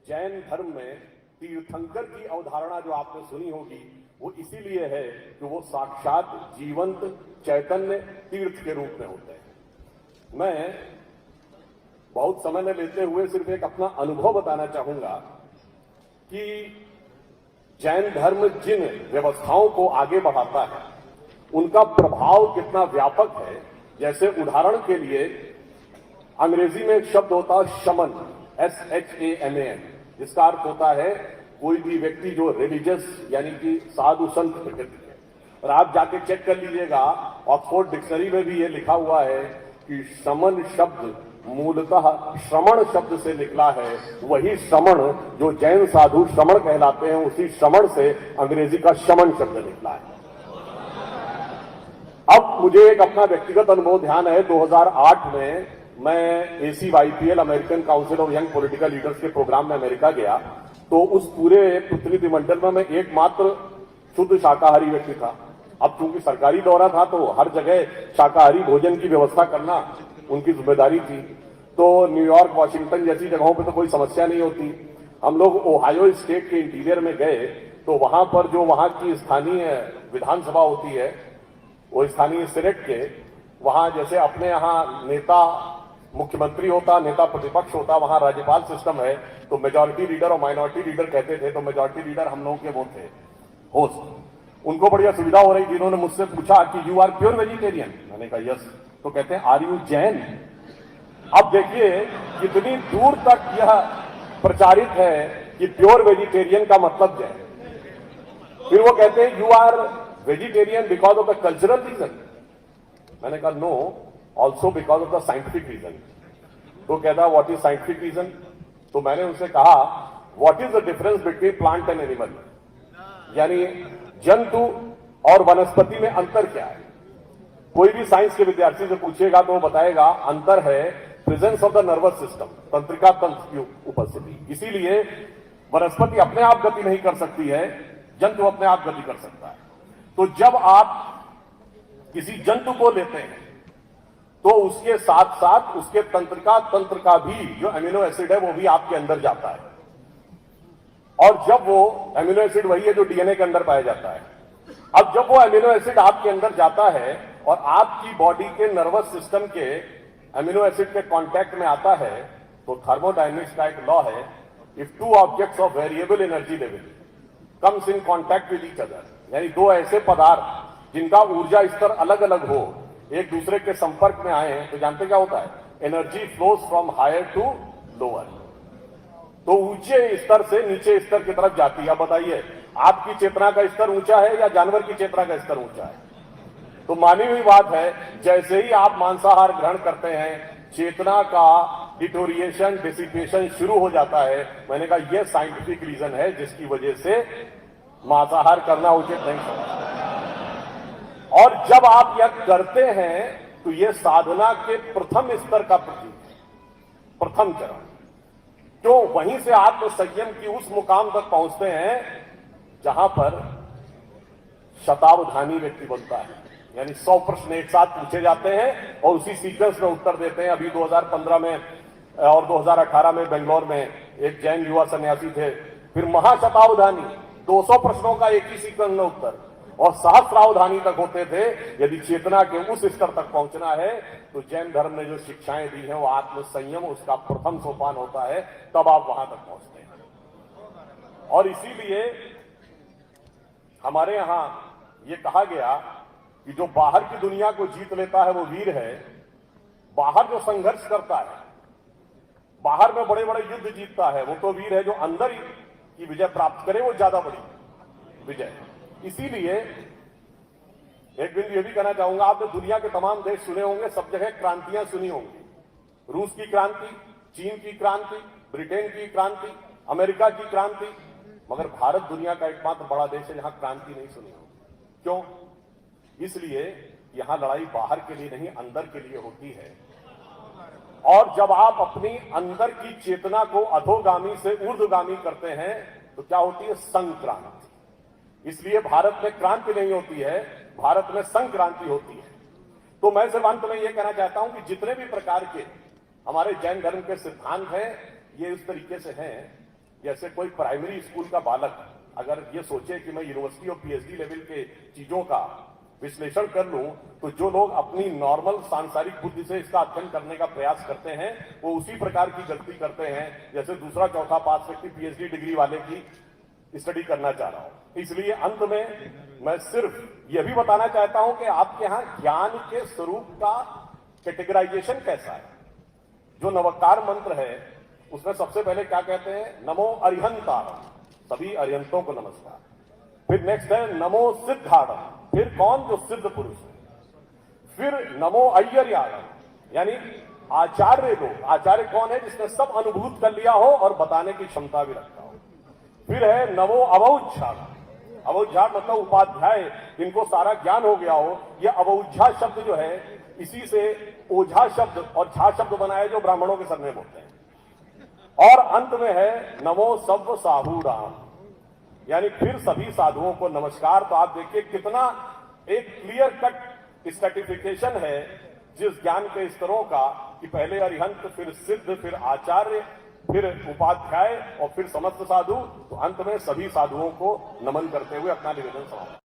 जैन धर्म में तीर्थंकर की अवधारणा जो आपने सुनी होगी वो इसीलिए है कि वो साक्षात जीवंत चैतन्य तीर्थ के रूप में होते हैं। मैं बहुत समय न लेते हुए सिर्फ एक अपना अनुभव बताना चाहूंगा कि जैन धर्म जिन व्यवस्थाओं को आगे बढ़ाता है उनका प्रभाव कितना व्यापक है। जैसे उदाहरण के लिए अंग्रेजी में एक शब्द होता है शमन, SHAMAN, जिसका अर्थ होता है कोई भी व्यक्ति जो रिलीजियस यानी कि साधु संत प्रकृति है। और आप जाके चेक कर लीजिएगा, ऑक्सफोर्ड डिक्शनरी में भी ये लिखा हुआ है कि शमन शब्द मूलतः श्रमण शब्द से निकला है। वही श्रमण जो जैन साधु श्रमण कहलाते हैं, उसी श्रमण से अंग्रेजी का शमन शब्द निकला है। अब मुझे एक अपना व्यक्तिगत अनुभव ध्यान है। 2008 में मैं ACYPL American council of young political leaders के प्रोग्राम में अमेरिका गया, तो उस पूरे प्रतिनिधिमंडल में मैं एकमात्र शुद्ध शाकाहारी व्यक्ति था। अब चूंकि सरकारी दौरा था तो हर जगह शाकाहारी भोजन की व्यवस्था करना उनकी जिम्मेदारी थी। तो न्यूयॉर्क, वॉशिंगटन जैसी जगहों पे तो कोई समस्या नहीं होती। हम लोग ओहायो स्टेट के इंटीरियर में गए तो वहां पर जो वहां की स्थानीय विधानसभा होती है, वो स्थानीय सीनेट के वहां जैसे अपने यहाँ नेता मुख्यमंत्री होता, नेता प्रतिपक्ष होता, वहां राज्यपाल सिस्टम है। तो मेजॉरिटी लीडर और माइनॉरिटी लीडर कहते थे, तो मेजॉरिटी लीडर हम लोगों के वो थे होस्ट। उनको बढ़िया सुविधा हो रही थी। इन्होंने मुझसे पूछा कि यू आर प्योर वेजिटेरियन। मैंने कहा यस। तो कहते हैं आर यू जैन। अब देखिए कितनी दूर तक यह प्रचारित है कि प्योर वेजिटेरियन का मतलब जैन। फिर वो कहते हैं you are vegetarian because of the cultural reason. मैंने कहा no, also because of the scientific reason. तो कहता व्हाट इज साइंटिफिक रीजन। तो मैंने उनसे कहा what is the difference between plant and animal, यानी जंतु और वनस्पति में अंतर क्या है। कोई भी साइंस के विद्यार्थी से पूछेगा तो वो बताएगा अंतर है presence of the nervous system, तंत्रिका तंत्र की उपस्थिति। इसीलिए वनस्पति अपने आप गति नहीं कर सकती है, जंतु अपने आप गति कर सकता है। तो जब आप किसी जंतु को लेते हैं तो उसके साथ साथ उसके तंत्रिका तंत्र का भी जो एमिनो एसिड है वो भी आपके अंदर जाता है। और जब वो एमिनो एसिड वही है जो डीएनए के अंदर पाया जाता है। अब जब वो एमिनो एसिड आपके अंदर जाता है और आपकी बॉडी के नर्वस सिस्टम के एमिनो एसिड के कांटेक्ट में आता है, तो थर्मोडायनेमिक्स का एक लॉ है, if two objects of variable energy level comes in contact with each other, यानी दो ऐसे पदार्थ जिनका ऊर्जा स्तर अलग अलग हो एक दूसरे के संपर्क में आए हैं, तो जानते क्या होता है, energy flows from higher to lower. तो ऊंचे स्तर से नीचे स्तर की तरफ जाती है। अब बताइए आपकी चेतना का स्तर ऊंचा है या जानवर की चेतना का स्तर ऊंचा है। तो मानी हुई बात है, जैसे ही आप मांसाहार ग्रहण करते हैं चेतना का डिटोरिएशन, डिसिपेशन शुरू हो जाता है। मैंने कहा यह साइंटिफिक रीजन है जिसकी वजह से मांसाहार करना उचित नहीं समझता। और जब आप यह करते हैं तो यह साधना के प्रथम स्तर का प्रतीक है, प्रथम चरण। तो वहीं से आत्म संयम की उस मुकाम तक पहुंचते हैं जहां पर शतावधानी व्यक्ति बनता है, यानी 100 प्रश्न एक साथ पूछे जाते हैं और उसी सीक्वेंस में उत्तर देते हैं। अभी 2015 में और 2018 में बेंगलोर में एक जैन युवा सन्यासी थे, फिर महाशतावधानी 200 प्रश्नों का एक ही सीक्वेंस में उत्तर, और सहस्रावधानी तक होते थे। यदि चेतना के उस स्तर तक पहुंचना है तो जैन धर्म ने जो शिक्षाएं दी हैं वो आत्म संयम उसका प्रथम सोपान होता है, तब आप वहां तक पहुंचते हैं। और इसीलिए हमारे यहां ये कहा गया कि जो बाहर की दुनिया को जीत लेता है वो वीर है। बाहर जो संघर्ष करता है, बाहर में बड़े बड़े युद्ध जीतता है, वो तो वीर है। जो अंदर की विजय प्राप्त करे वो ज्यादा बड़ी विजय। इसीलिए एक दिन ये भी कहना चाहूंगा, आपने दुनिया के तमाम देश सुने होंगे, सब जगह क्रांतियां सुनी होंगी। रूस की क्रांति, चीन की क्रांति, ब्रिटेन की क्रांति, अमेरिका की क्रांति, मगर भारत दुनिया का एकमात्र बड़ा देश है जहां क्रांति नहीं सुनी होगी। क्यों? इसलिए यहां लड़ाई बाहर के लिए नहीं, अंदर के लिए होती है। और जब आप अपनी अंदर की चेतना को अधोगामी से ऊर्ध्वगामी करते हैं तो क्या होती है, संक्रांति। इसलिए भारत में क्रांति नहीं होती है, भारत में संक्रांति होती है। तो मैं सिर्फ अंत में यह कहना चाहता हूं कि जितने भी प्रकार के हमारे जैन धर्म के सिद्धांत हैं ये इस तरीके से हैं जैसे कोई प्राइमरी स्कूल का बालक अगर ये सोचे कि मैं यूनिवर्सिटी और पीएचडी लेवल के चीजों का विश्लेषण कर लूं, तो जो लोग अपनी नॉर्मल सांसारिक बुद्धि से इसका अध्ययन करने का प्रयास करते हैं वो उसी प्रकार की गलती करते हैं जैसे दूसरा चौथा पास व्यक्ति पीएचडी डिग्री वाले की स्टडी करना चाह रहा हूं। इसलिए अंत में मैं सिर्फ यह भी बताना चाहता हूं कि आपके यहां ज्ञान के स्वरूप का कैटेगराइजेशन कैसा है। जो नवकार मंत्र है उसमें सबसे पहले क्या कहते हैं, नमो अरिहंतारम, सभी अरिहंतों को नमस्कार। फिर नेक्स्ट है नमो सिद्धारम, फिर कौन, जो सिद्ध पुरुष है। फिर नमो अय्यर्याणम, यानी आचार्य लोग। आचार्य कौन है, जिसने सब अनुभूत कर लिया हो और बताने की क्षमता भी रखता हो। फिर है नमो अवौझाम, अवौझा मतलब उपाध्याय, इनको सारा ज्ञान हो गया हो। यह अवौझा शब्द जो है इसी से ओझा शब्द और झा शब्द बनाए जो ब्राह्मणों के सरनेम होते हैं। और अंत में है नमो सव्व साहूराम, यानी फिर सभी साधुओं को नमस्कार। तो आप देखिए कितना एक क्लियर कट स्ट्रैटिफिकेशन है जिस ज्ञान के स्तरों का, कि पहले अरिहंत, फिर सिद्ध, फिर आचार्य, फिर उपाध्याय और फिर समस्त साधु। तो अंत में सभी साधुओं को नमन करते हुए अपना निवेदन समाप्त।